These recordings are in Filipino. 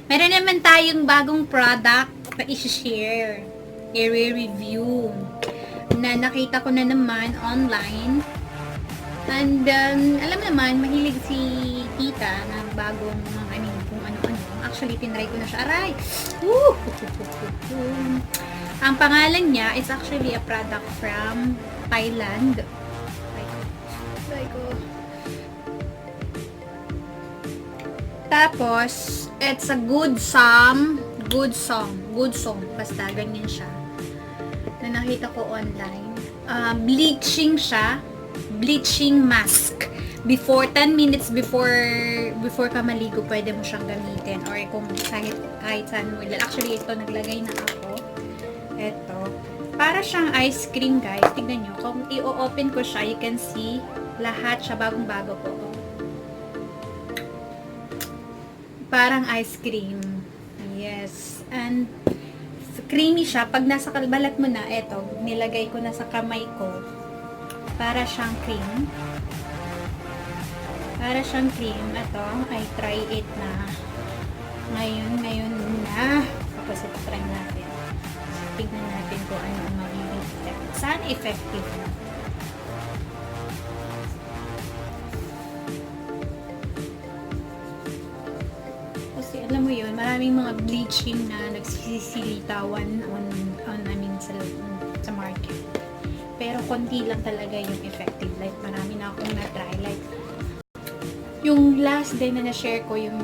Meron naman tayong bagong product na i-share, i-review, na nakita ko na naman online. And, alam naman, mahilig si tita na bagong mga kung ano-ano. Actually, tinry ko na siya. Aray! Woo! Ang pangalan niya is actually a product from Thailand. Tapos, it's a good song. Basta, ganyan siya. Na nakita ko online. Bleaching siya. Bleaching mask. Before, 10 minutes before ka maligo, pwede mo siyang gamitin. Or kung kahit saan mo. Actually, ito, naglagay na ako. Ito. Para siyang ice cream, guys. Tignan nyo. Kung i-open ko siya, you can see lahat siya bagong-bago po. Parang ice cream. Yes. And creamy siya. Pag nasa balat mo na, eto, nilagay ko na sa kamay ko. Para siyang cream. Ito, I try it na. Ngayon na. Tapos ito try natin. Tignan natin kung ano ang magiging effect. Saan effective na? Alam mo yun, maraming mga bleaching na nagsisilitawan sa market. Pero konti lang talaga yung effective. Like, marami na akong na-try. Like, yung last day na na-share ko, yung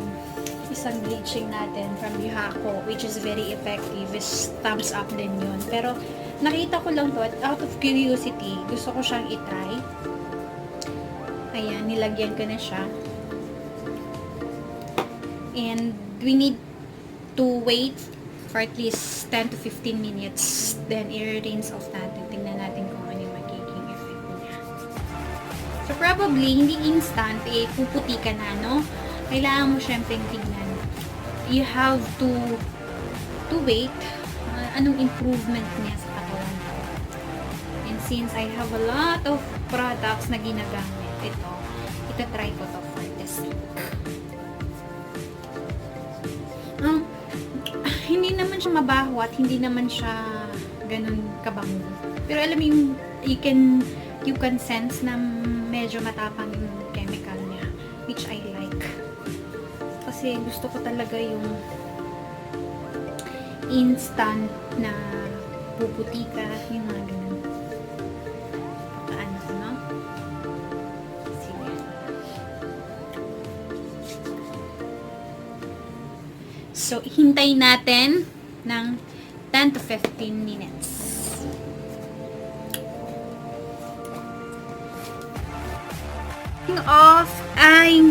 isang bleaching natin from Yuhako, which is very effective, is thumbs up din yun. Pero, nakita ko lang to, out of curiosity, gusto ko siyang i-try. Ayan, nilagyan ko na siya. And we need to wait for at least 10 to 15 minutes. Then, i-rinse off natin. Tingnan natin kung ano yung magiging effect niya. So, probably, hindi instant, puputi ka na, no? Kailangan mo syempre tingnan. You have to wait anong improvement niya sa katawan ko. And since I have a lot of products na ginagamit, ito try ko to for this week. Hindi naman siya mabaho at hindi naman siya ganun kabango. Pero alam mo yung you can sense na medyo matapang yung chemical niya, which I like. Kasi gusto ko talaga yung instant na puputi ka, yung mga ganun. Paano ko, no? Sige. So, hintay natin ng 10 to 15 minutes. Off, ay,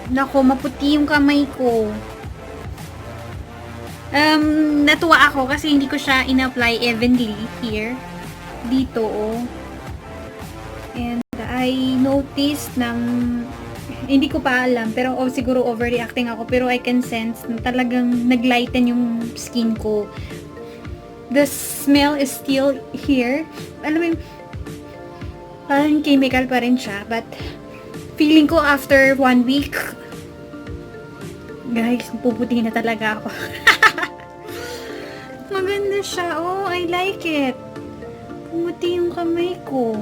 nako, maputi yung kamay ko. Natuwa ako kasi hindi ko siya in-apply evenly here. Dito, oh. And I noticed hindi ko pa alam, pero siguro overreacting ako, pero I can sense na talagang naglighten yung skin ko. The smell is still here. Alam mo yung, parang chemical pa rin siya, but feeling ko after 1 week, guys, puputi na talaga ako. Maganda siya. Oh, I like it. Pumuti yung kamay ko.